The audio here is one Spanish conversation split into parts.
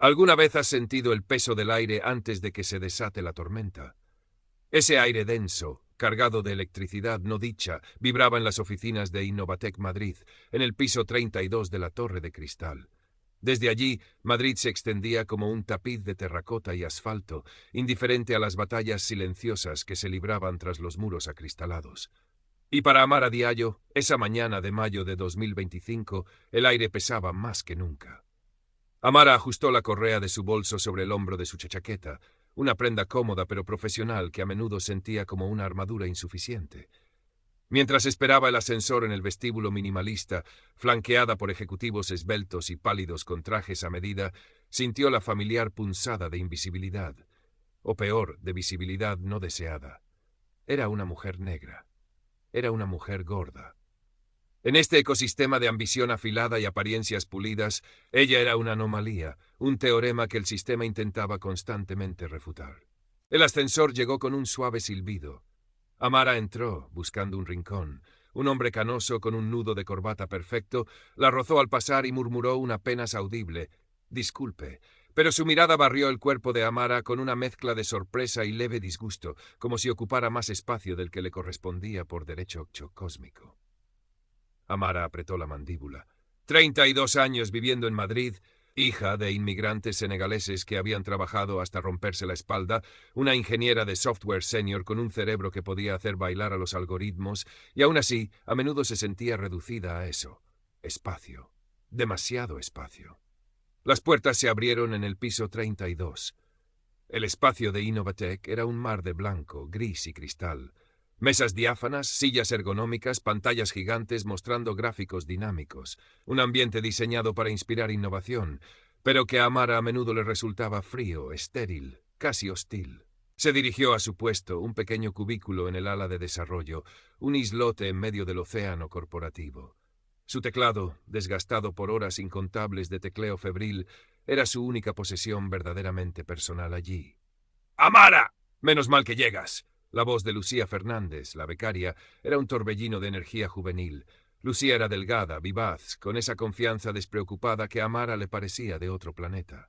¿Alguna vez has sentido el peso del aire antes de que se desate la tormenta? Ese aire denso, cargado de electricidad no dicha, vibraba en las oficinas de Innovatec Madrid, en el piso 32 de la Torre de Cristal. Desde allí, Madrid se extendía como un tapiz de terracota y asfalto, indiferente a las batallas silenciosas que se libraban tras los muros acristalados. Y para Amara Diallo, esa mañana de mayo de 2025, el aire pesaba más que nunca. Amara ajustó la correa de su bolso sobre el hombro de su chaqueta, una prenda cómoda pero profesional que a menudo sentía como una armadura insuficiente. Mientras esperaba el ascensor en el vestíbulo minimalista, flanqueada por ejecutivos esbeltos y pálidos con trajes a medida, sintió la familiar punzada de invisibilidad, o peor, de visibilidad no deseada. Era una mujer negra. Era una mujer gorda. En este ecosistema de ambición afilada y apariencias pulidas, ella era una anomalía, un teorema que el sistema intentaba constantemente refutar. El ascensor llegó con un suave silbido. Amara entró, buscando un rincón. Un hombre canoso con un nudo de corbata perfecto la rozó al pasar y murmuró un apenas audible «Disculpe», pero su mirada barrió el cuerpo de Amara con una mezcla de sorpresa y leve disgusto, como si ocupara más espacio del que le correspondía por derecho cósmico. Amara apretó la mandíbula. 32 años viviendo en Madrid, hija de inmigrantes senegaleses que habían trabajado hasta romperse la espalda, una ingeniera de software senior con un cerebro que podía hacer bailar a los algoritmos, y aún así, a menudo se sentía reducida a eso. Espacio. Demasiado espacio. Las puertas se abrieron en el piso 32. El espacio de Innovatec era un mar de blanco, gris y cristal. Mesas diáfanas, sillas ergonómicas, pantallas gigantes mostrando gráficos dinámicos. Un ambiente diseñado para inspirar innovación, pero que a Amara a menudo le resultaba frío, estéril, casi hostil. Se dirigió a su puesto, un pequeño cubículo en el ala de desarrollo, un islote en medio del océano corporativo. Su teclado, desgastado por horas incontables de tecleo febril, era su única posesión verdaderamente personal allí. ¡Amara! Menos mal que llegas. La voz de Lucía Fernández, la becaria, era un torbellino de energía juvenil. Lucía era delgada, vivaz, con esa confianza despreocupada que a Amara le parecía de otro planeta.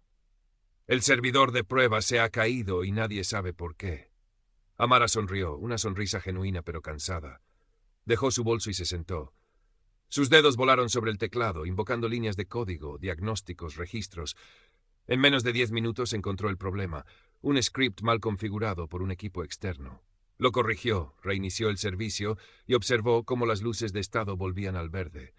El servidor de prueba se ha caído y nadie sabe por qué. Amara sonrió, una sonrisa genuina pero cansada. Dejó su bolso y se sentó. Sus dedos volaron sobre el teclado, invocando líneas de código, diagnósticos, registros. En menos de 10 minutos encontró el problema, un script mal configurado por un equipo externo. Lo corrigió, reinició el servicio y observó cómo las luces de estado volvían al verde.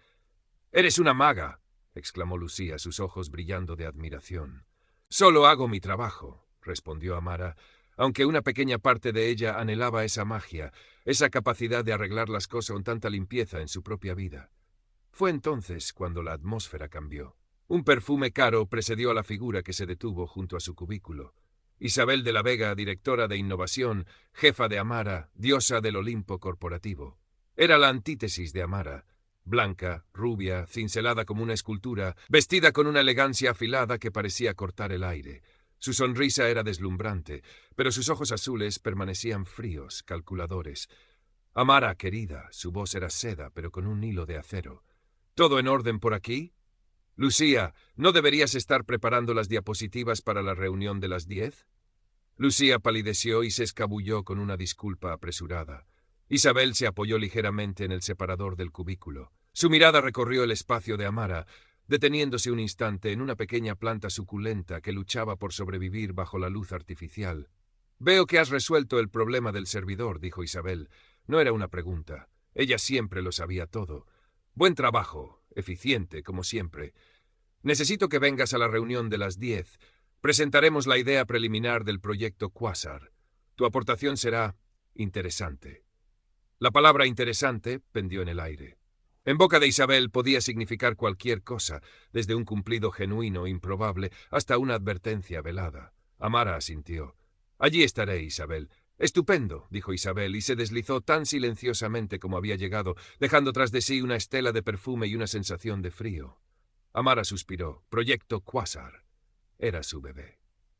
«¡Eres una maga!», exclamó Lucía, sus ojos brillando de admiración. «Solo hago mi trabajo», respondió Amara, aunque una pequeña parte de ella anhelaba esa magia, esa capacidad de arreglar las cosas con tanta limpieza en su propia vida. Fue entonces cuando la atmósfera cambió. Un perfume caro precedió a la figura que se detuvo junto a su cubículo. Isabel de la Vega, directora de innovación, jefa de Amara, diosa del Olimpo corporativo. Era la antítesis de Amara, blanca, rubia, cincelada como una escultura, vestida con una elegancia afilada que parecía cortar el aire. Su sonrisa era deslumbrante, pero sus ojos azules permanecían fríos, calculadores. Amara, querida, su voz era seda, pero con un hilo de acero. ¿Todo en orden por aquí? Lucía, ¿no deberías estar preparando las diapositivas para la reunión de las 10? Lucía palideció y se escabulló con una disculpa apresurada. Isabel se apoyó ligeramente en el separador del cubículo. Su mirada recorrió el espacio de Amara, deteniéndose un instante en una pequeña planta suculenta que luchaba por sobrevivir bajo la luz artificial. «Veo que has resuelto el problema del servidor», dijo Isabel. No era una pregunta. Ella siempre lo sabía todo. «Buen trabajo, eficiente, como siempre. Necesito que vengas a la reunión de las 10. Presentaremos la idea preliminar del proyecto Quasar. Tu aportación será interesante». La palabra interesante pendió en el aire. En boca de Isabel podía significar cualquier cosa, desde un cumplido genuino, improbable, hasta una advertencia velada. Amara asintió. «Allí estaré, Isabel». «Estupendo», dijo Isabel, y se deslizó tan silenciosamente como había llegado, dejando tras de sí una estela de perfume y una sensación de frío. Amara suspiró. Proyecto Quasar. Era su bebé.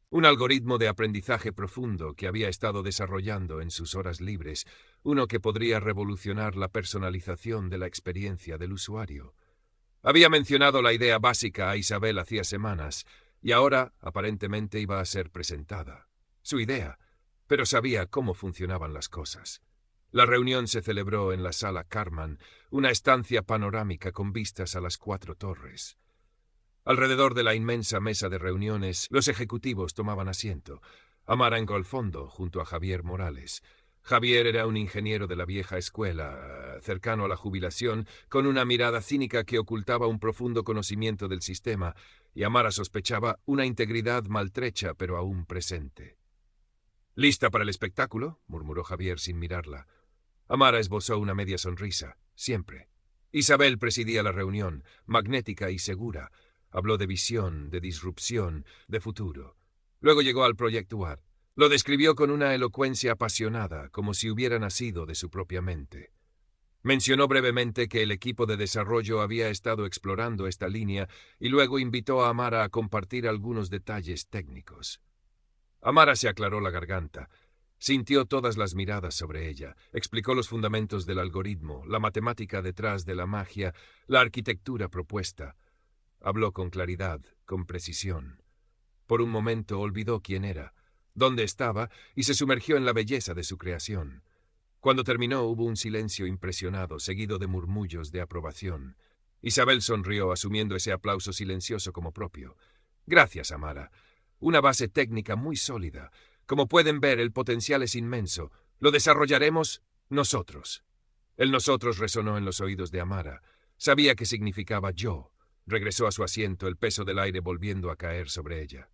Un algoritmo de aprendizaje profundo que había estado desarrollando en sus horas libres, uno que podría revolucionar la personalización de la experiencia del usuario. Había mencionado la idea básica a Isabel hacía semanas. y ahora, aparentemente, iba a ser presentada. Su idea, pero sabía cómo funcionaban las cosas. La reunión se celebró en la sala Karman, una estancia panorámica con vistas a las 4 torres. Alrededor de la inmensa mesa de reuniones, los ejecutivos tomaban asiento. Amara en el fondo, junto a Javier Morales. Javier era un ingeniero de la vieja escuela, cercano a la jubilación, con una mirada cínica que ocultaba un profundo conocimiento del sistema, y Amara sospechaba una integridad maltrecha pero aún presente. «¿Lista para el espectáculo?», murmuró Javier sin mirarla. Amara esbozó una media sonrisa, siempre. Isabel presidía la reunión, magnética y segura. Habló de visión, de disrupción, de futuro. Luego llegó al Proyecto UAR. Lo describió con una elocuencia apasionada, como si hubiera nacido de su propia mente. Mencionó brevemente que el equipo de desarrollo había estado explorando esta línea y luego invitó a Amara a compartir algunos detalles técnicos. Amara se aclaró la garganta. Sintió todas las miradas sobre ella, explicó los fundamentos del algoritmo, la matemática detrás de la magia, la arquitectura propuesta. Habló con claridad, con precisión. Por un momento olvidó quién era, dónde estaba, y se sumergió en la belleza de su creación. Cuando terminó hubo un silencio impresionado, seguido de murmullos de aprobación. Isabel sonrió, asumiendo ese aplauso silencioso como propio. «Gracias, Amara. Una base técnica muy sólida. Como pueden ver, el potencial es inmenso. Lo desarrollaremos nosotros». El nosotros resonó en los oídos de Amara. Sabía que significaba yo. Regresó a su asiento, el peso del aire volviendo a caer sobre ella.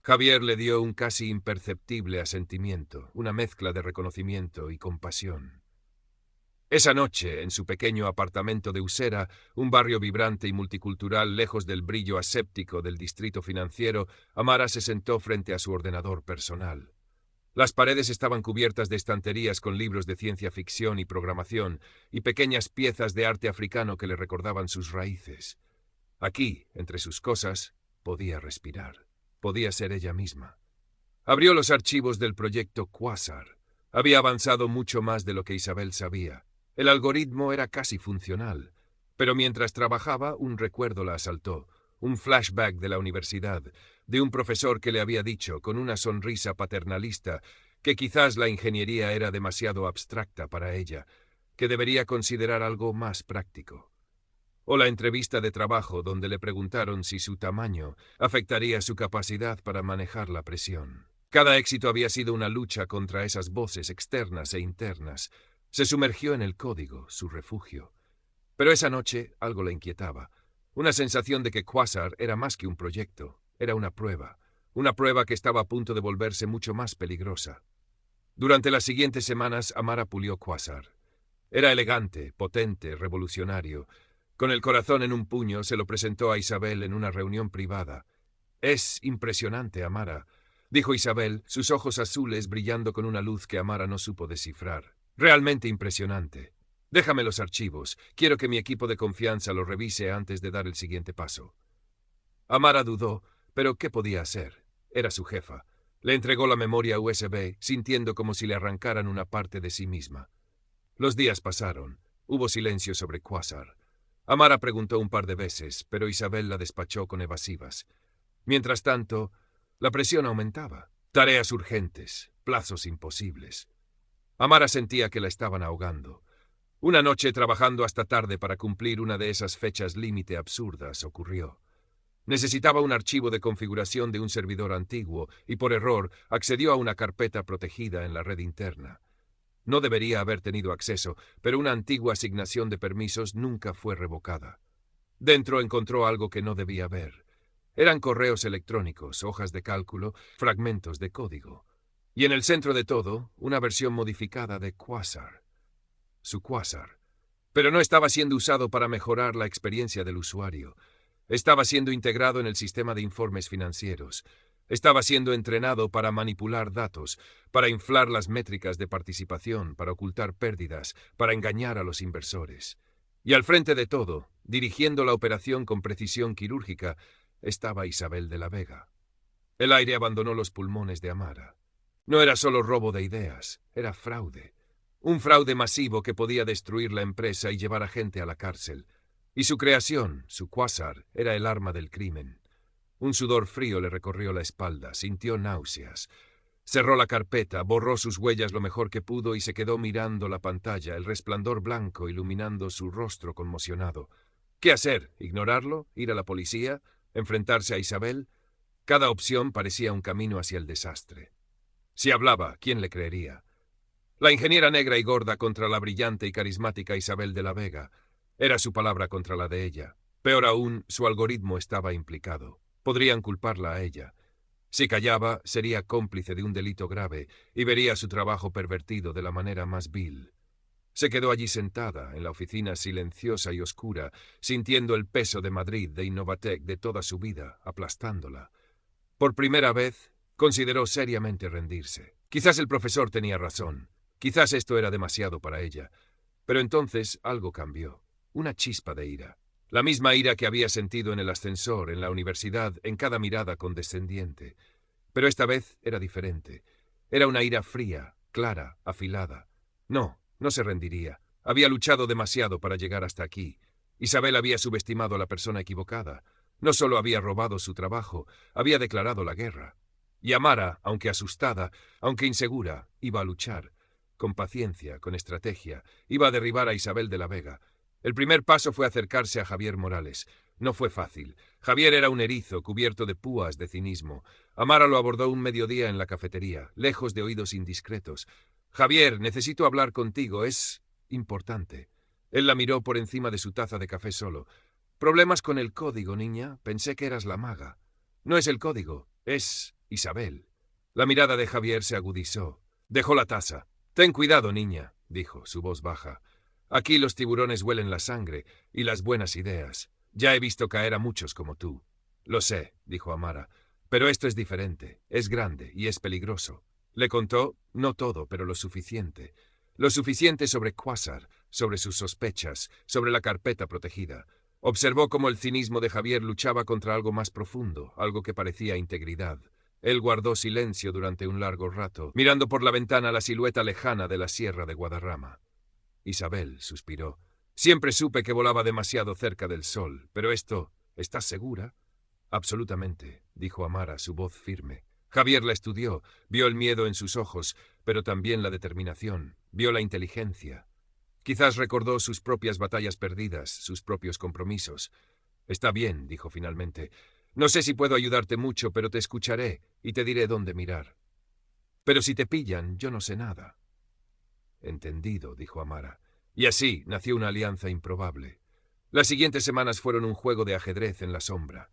Javier le dio un casi imperceptible asentimiento, una mezcla de reconocimiento y compasión. Esa noche, en su pequeño apartamento de Usera, un barrio vibrante y multicultural lejos del brillo aséptico del distrito financiero, Amara se sentó frente a su ordenador personal. Las paredes estaban cubiertas de estanterías con libros de ciencia ficción y programación, y pequeñas piezas de arte africano que le recordaban sus raíces. Aquí, entre sus cosas, podía respirar. Podía ser ella misma. Abrió los archivos del proyecto Quasar. Había avanzado mucho más de lo que Isabel sabía. El algoritmo era casi funcional. Pero mientras trabajaba, un recuerdo la asaltó. Un flashback de la universidad, de un profesor que le había dicho, con una sonrisa paternalista, que quizás la ingeniería era demasiado abstracta para ella, que debería considerar algo más práctico. O la entrevista de trabajo donde le preguntaron si su tamaño afectaría su capacidad para manejar la presión. Cada éxito había sido una lucha contra esas voces externas e internas. Se sumergió en el código, su refugio. Pero esa noche algo la inquietaba. Una sensación de que Quasar era más que un proyecto, era una prueba que estaba a punto de volverse mucho más peligrosa. Durante las siguientes semanas, Amara pulió Quasar. Era elegante, potente, revolucionario. Con el corazón en un puño, se lo presentó a Isabel en una reunión privada. «Es impresionante, Amara», dijo Isabel, sus ojos azules brillando con una luz que Amara no supo descifrar. «Realmente impresionante. Déjame los archivos. Quiero que mi equipo de confianza los revise antes de dar el siguiente paso». Amara dudó, pero ¿qué podía hacer? Era su jefa. Le entregó la memoria USB, sintiendo como si le arrancaran una parte de sí misma. Los días pasaron. Hubo silencio sobre Quasar. Amara preguntó un par de veces, pero Isabel la despachó con evasivas. Mientras tanto, la presión aumentaba. Tareas urgentes, plazos imposibles. Amara sentía que la estaban ahogando. Una noche, trabajando hasta tarde para cumplir una de esas fechas límite absurdas, ocurrió. Necesitaba un archivo de configuración de un servidor antiguo y, por error, accedió a una carpeta protegida en la red interna. No debería haber tenido acceso, pero una antigua asignación de permisos nunca fue revocada. Dentro encontró algo que no debía ver. Eran correos electrónicos, hojas de cálculo, fragmentos de código. Y en el centro de todo, una versión modificada de Quasar. Su Quasar. Pero no estaba siendo usado para mejorar la experiencia del usuario. Estaba siendo integrado en el sistema de informes financieros. Estaba siendo entrenado para manipular datos, para inflar las métricas de participación, para ocultar pérdidas, para engañar a los inversores. Y al frente de todo, dirigiendo la operación con precisión quirúrgica, estaba Isabel de la Vega. El aire abandonó los pulmones de Amara. No era solo robo de ideas, era fraude. Un fraude masivo que podía destruir la empresa y llevar a gente a la cárcel. Y su creación, su Quasar, era el arma del crimen. Un sudor frío le recorrió la espalda, sintió náuseas. Cerró la carpeta, borró sus huellas lo mejor que pudo y se quedó mirando la pantalla, el resplandor blanco iluminando su rostro conmocionado. ¿Qué hacer? ¿Ignorarlo? ¿Ir a la policía? ¿Enfrentarse a Isabel? Cada opción parecía un camino hacia el desastre. Si hablaba, ¿quién le creería? La ingeniera negra y gorda contra la brillante y carismática Isabel de la Vega. Era su palabra contra la de ella. Peor aún, su algoritmo estaba implicado. Podrían culparla a ella. Si callaba, sería cómplice de un delito grave y vería su trabajo pervertido de la manera más vil. Se quedó allí sentada, en la oficina silenciosa y oscura, sintiendo el peso de Madrid, de Innovatec, de toda su vida, aplastándola. Por primera vez, consideró seriamente rendirse. Quizás el profesor tenía razón. Quizás esto era demasiado para ella. Pero entonces algo cambió. Una chispa de ira. La misma ira que había sentido en el ascensor, en la universidad, en cada mirada condescendiente. Pero esta vez era diferente. Era una ira fría, clara, afilada. No se rendiría. Había luchado demasiado para llegar hasta aquí. Isabel había subestimado a la persona equivocada. No solo había robado su trabajo, había declarado la guerra. Y Amara, aunque asustada, aunque insegura, iba a luchar. Con paciencia, con estrategia, iba a derribar a Isabel de la Vega. El primer paso fue acercarse a Javier Morales. No fue fácil. Javier era un erizo cubierto de púas de cinismo. Amara lo abordó un mediodía en la cafetería, lejos de oídos indiscretos. «Javier, necesito hablar contigo. Es importante». Él la miró por encima de su taza de café solo. «¿Problemas con el código, niña? Pensé que eras la maga». «No es el código, es Isabel». La mirada de Javier se agudizó. Dejó la taza. «Ten cuidado, niña», dijo, su voz baja. «Aquí los tiburones huelen la sangre y las buenas ideas. Ya he visto caer a muchos como tú». «Lo sé», dijo Amara, «pero esto es diferente. Es grande y es peligroso». Le contó, no todo, pero lo suficiente. Lo suficiente sobre Quasar, sobre sus sospechas, sobre la carpeta protegida. Observó cómo el cinismo de Javier luchaba contra algo más profundo, algo que parecía integridad. Él guardó silencio durante un largo rato, mirando por la ventana la silueta lejana de la sierra de Guadarrama. Isabel suspiró. «Siempre supe que volaba demasiado cerca del sol, pero esto... ¿Estás segura?» «Absolutamente», dijo Amara, su voz firme. Javier la estudió, vio el miedo en sus ojos, pero también la determinación, vio la inteligencia. Quizás recordó sus propias batallas perdidas, sus propios compromisos. «Está bien», dijo finalmente. «No sé si puedo ayudarte mucho, pero te escucharé y te diré dónde mirar. Pero si te pillan, yo no sé nada». «Entendido», dijo Amara. Y así nació una alianza improbable. Las siguientes semanas fueron un juego de ajedrez en la sombra.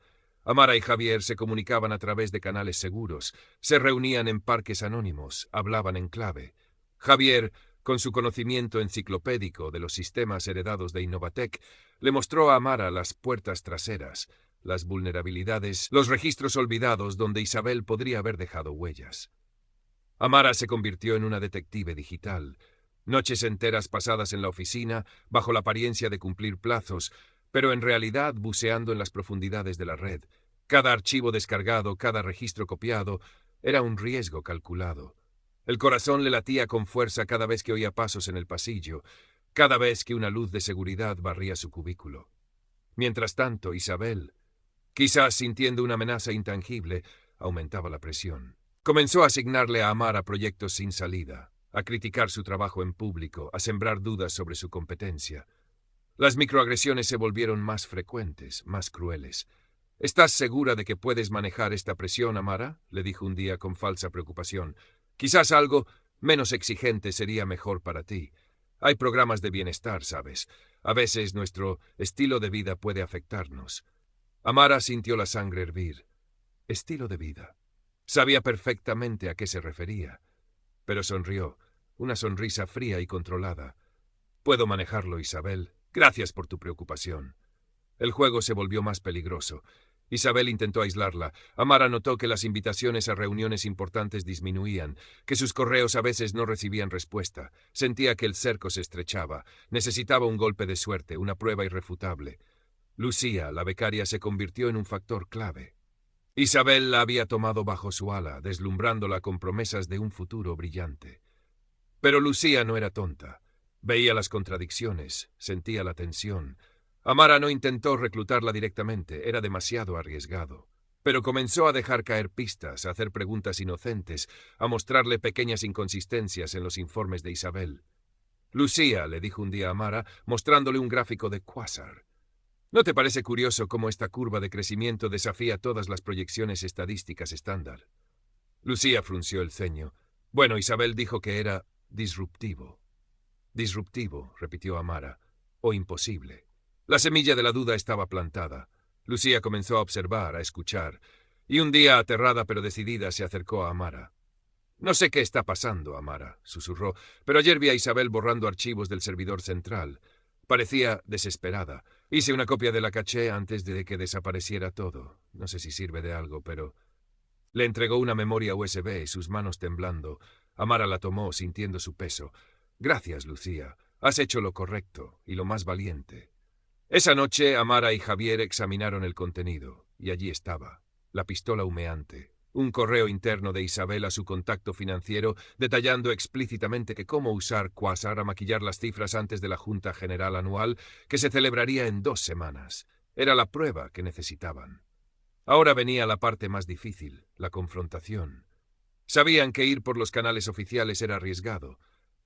Amara y Javier se comunicaban a través de canales seguros, se reunían en parques anónimos, hablaban en clave. Javier, con su conocimiento enciclopédico de los sistemas heredados de Innovatec, le mostró a Amara las puertas traseras, las vulnerabilidades, los registros olvidados donde Isabel podría haber dejado huellas. Amara se convirtió en una detective digital. Noches enteras pasadas en la oficina, bajo la apariencia de cumplir plazos, pero en realidad buceando en las profundidades de la red. Cada archivo descargado, cada registro copiado, era un riesgo calculado. El corazón le latía con fuerza cada vez que oía pasos en el pasillo, cada vez que una luz de seguridad barría su cubículo. Mientras tanto, Isabel, quizás sintiendo una amenaza intangible, aumentaba la presión. Comenzó a asignarle a Amara proyectos sin salida, a criticar su trabajo en público, a sembrar dudas sobre su competencia. Las microagresiones se volvieron más frecuentes, más crueles. «¿Estás segura de que puedes manejar esta presión, Amara?», le dijo un día con falsa preocupación. «Quizás algo menos exigente sería mejor para ti. Hay programas de bienestar, ¿sabes? A veces nuestro estilo de vida puede afectarnos». Amara sintió la sangre hervir. Estilo de vida. Sabía perfectamente a qué se refería, pero sonrió, una sonrisa fría y controlada. «Puedo manejarlo, Isabel. Gracias por tu preocupación». El juego se volvió más peligroso. Isabel intentó aislarla. Amara notó que las invitaciones a reuniones importantes disminuían, que sus correos a veces no recibían respuesta. Sentía que el cerco se estrechaba. Necesitaba un golpe de suerte, una prueba irrefutable. Lucía, la becaria, se convirtió en un factor clave. Isabel la había tomado bajo su ala, deslumbrándola con promesas de un futuro brillante. Pero Lucía no era tonta. Veía las contradicciones, sentía la tensión. Amara no intentó reclutarla directamente, era demasiado arriesgado. pero comenzó a dejar caer pistas, a hacer preguntas inocentes, a mostrarle pequeñas inconsistencias en los informes de Isabel. Lucía, le dijo un día a Amara, mostrándole un gráfico de Quasar. ¿No te parece curioso cómo esta curva de crecimiento desafía todas las proyecciones estadísticas estándar? Lucía frunció el ceño. Bueno, Isabel dijo que era disruptivo. Disruptivo, repitió Amara, o imposible. La semilla de la duda estaba plantada. Lucía comenzó a observar, a escuchar, y un día, aterrada pero decidida, se acercó a Amara. No sé qué está pasando, Amara, susurró, pero ayer vi a Isabel borrando archivos del servidor central. Parecía desesperada. Hice una copia de la caché antes de que desapareciera todo. No sé si sirve de algo, pero... Le entregó una memoria USB y sus manos temblando. Amara la tomó, sintiendo su peso. Gracias, Lucía. Has hecho lo correcto y lo más valiente. Esa noche, Amara y Javier examinaron el contenido, y allí estaba, la pistola humeante. Un correo interno de Isabel a su contacto financiero detallando explícitamente que cómo usar Quasar a maquillar las cifras antes de la Junta General Anual que se celebraría en 2 semanas. Era la prueba que necesitaban. Ahora venía la parte más difícil, la confrontación. Sabían que ir por los canales oficiales era arriesgado.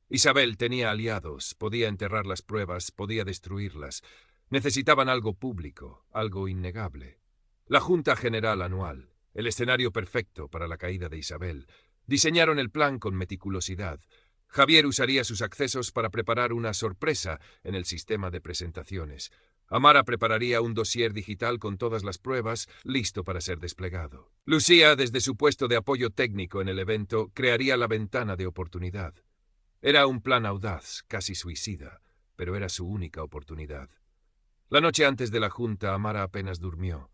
Isabel tenía aliados, podía enterrar las pruebas, podía destruirlas. Necesitaban algo público, algo innegable. La Junta General Anual. El escenario perfecto para la caída de Isabel. Diseñaron el plan con meticulosidad. Javier usaría sus accesos para preparar una sorpresa en el sistema de presentaciones. Amara prepararía un dossier digital con todas las pruebas, listo para ser desplegado. Lucía, desde su puesto de apoyo técnico en el evento, crearía la ventana de oportunidad. Era un plan audaz, casi suicida, pero era su única oportunidad. La noche antes de la junta, Amara apenas durmió.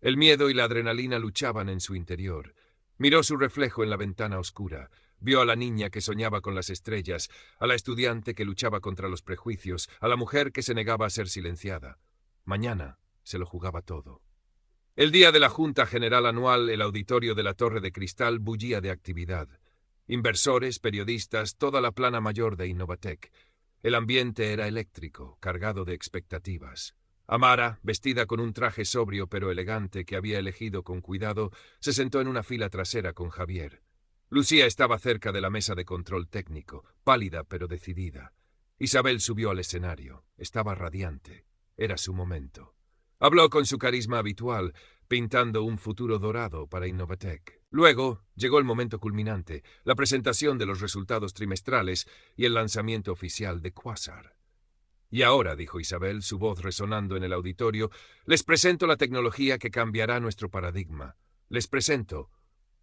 El miedo y la adrenalina luchaban en su interior. Miró su reflejo en la ventana oscura. Vio a la niña que soñaba con las estrellas, a la estudiante que luchaba contra los prejuicios, a la mujer que se negaba a ser silenciada. Mañana se lo jugaba todo. El día de la Junta General Anual, el auditorio de la Torre de Cristal bullía de actividad. Inversores, periodistas, toda la plana mayor de Innovatec. El ambiente era eléctrico, cargado de expectativas. Amara, vestida con un traje sobrio pero elegante que había elegido con cuidado, se sentó en una fila trasera con Javier. Lucía estaba cerca de la mesa de control técnico, pálida pero decidida. Isabel subió al escenario. Estaba radiante. Era su momento. Habló con su carisma habitual, pintando un futuro dorado para Innovatec. Luego llegó el momento culminante, la presentación de los resultados trimestrales y el lanzamiento oficial de Quasar. Y ahora, dijo Isabel, su voz resonando en el auditorio, les presento la tecnología que cambiará nuestro paradigma. Les presento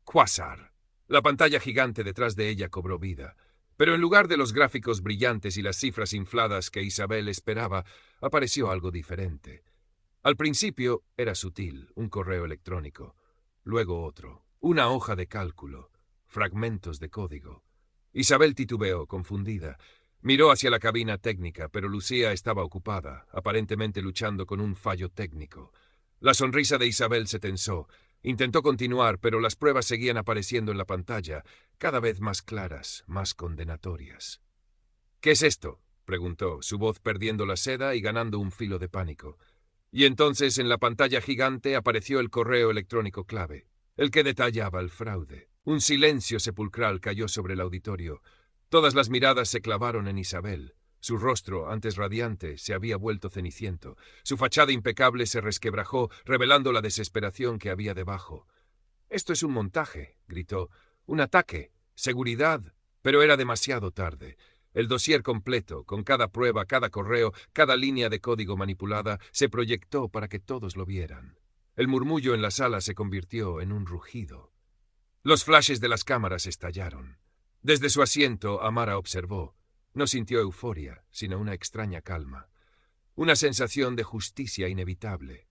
Quasar. La pantalla gigante detrás de ella cobró vida. Pero en lugar de los gráficos brillantes y las cifras infladas que Isabel esperaba, apareció algo diferente. Al principio era sutil, un correo electrónico. Luego otro, una hoja de cálculo, fragmentos de código. Isabel titubeó, confundida. Miró hacia la cabina técnica, pero Lucía estaba ocupada, aparentemente luchando con un fallo técnico. La sonrisa de Isabel se tensó. Intentó continuar, pero las pruebas seguían apareciendo en la pantalla, cada vez más claras, más condenatorias. «¿Qué es esto?», preguntó, su voz perdiendo la seda y ganando un filo de pánico. Y entonces en la pantalla gigante apareció el correo electrónico clave, el que detallaba el fraude. Un silencio sepulcral cayó sobre el auditorio. Todas las miradas se clavaron en Isabel. Su rostro, antes radiante, se había vuelto ceniciento. Su fachada impecable se resquebrajó, revelando la desesperación que había debajo. «Esto es un montaje», gritó. «Un ataque. Seguridad». Pero era demasiado tarde. El dossier completo, con cada prueba, cada correo, cada línea de código manipulada, se proyectó para que todos lo vieran. El murmullo en la sala se convirtió en un rugido. Los flashes de las cámaras estallaron. Desde su asiento, Amara observó. No sintió euforia, sino una extraña calma. Una sensación de justicia inevitable.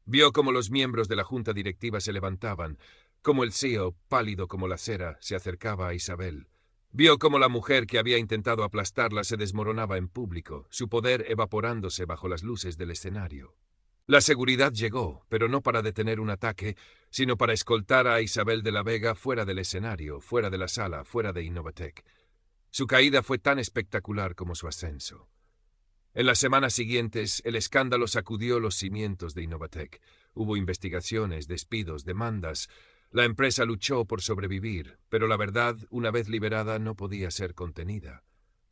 Vio cómo los miembros de la junta directiva se levantaban, cómo el CEO, pálido como la cera, se acercaba a Isabel. Vio cómo la mujer que había intentado aplastarla se desmoronaba en público, su poder evaporándose bajo las luces del escenario. La seguridad llegó, pero no para detener un ataque, sino para escoltar a Isabel de la Vega fuera del escenario, fuera de la sala, fuera de Innovatec. Su caída fue tan espectacular como su ascenso. En las semanas siguientes, el escándalo sacudió los cimientos de Innovatec. Hubo investigaciones, despidos, demandas. La empresa luchó por sobrevivir, pero la verdad, una vez liberada, no podía ser contenida.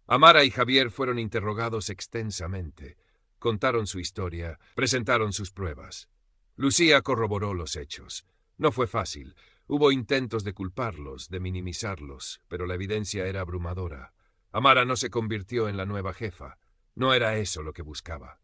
Amara y Javier fueron interrogados extensamente. Contaron su historia, presentaron sus pruebas. Lucía corroboró los hechos. No fue fácil. Hubo intentos de culparlos, de minimizarlos, pero la evidencia era abrumadora. Amara no se convirtió en la nueva jefa. No era eso lo que buscaba.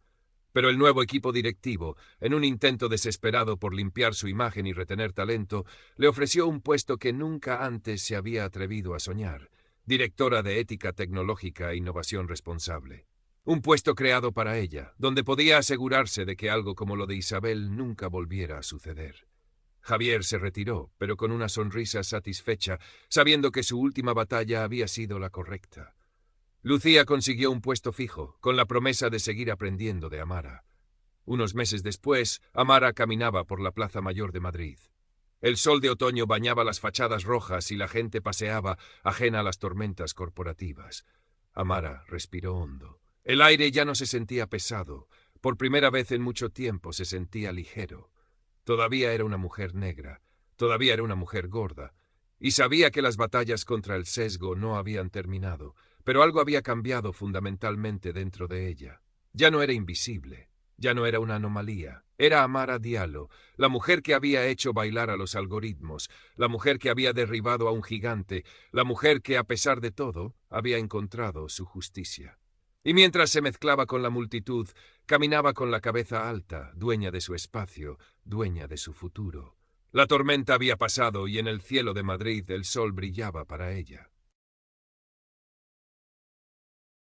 Pero el nuevo equipo directivo, en un intento desesperado por limpiar su imagen y retener talento, le ofreció un puesto que nunca antes se había atrevido a soñar: directora de Ética Tecnológica e Innovación Responsable. Un puesto creado para ella, donde podía asegurarse de que algo como lo de Isabel nunca volviera a suceder. Javier se retiró, pero con una sonrisa satisfecha, sabiendo que su última batalla había sido la correcta. Lucía consiguió un puesto fijo, con la promesa de seguir aprendiendo de Amara. Unos meses después, Amara caminaba por la Plaza Mayor de Madrid. El sol de otoño bañaba las fachadas rojas y la gente paseaba, ajena a las tormentas corporativas. Amara respiró hondo. El aire ya no se sentía pesado. Por primera vez en mucho tiempo se sentía ligero. Todavía era una mujer negra, todavía era una mujer gorda, y sabía que las batallas contra el sesgo no habían terminado, pero algo había cambiado fundamentalmente dentro de ella. Ya no era invisible, ya no era una anomalía. Era Amara Diallo, la mujer que había hecho bailar a los algoritmos, la mujer que había derribado a un gigante, la mujer que, a pesar de todo, había encontrado su justicia. Y mientras se mezclaba con la multitud, caminaba con la cabeza alta, dueña de su espacio, dueña de su futuro. La tormenta había pasado y en el cielo de Madrid el sol brillaba para ella.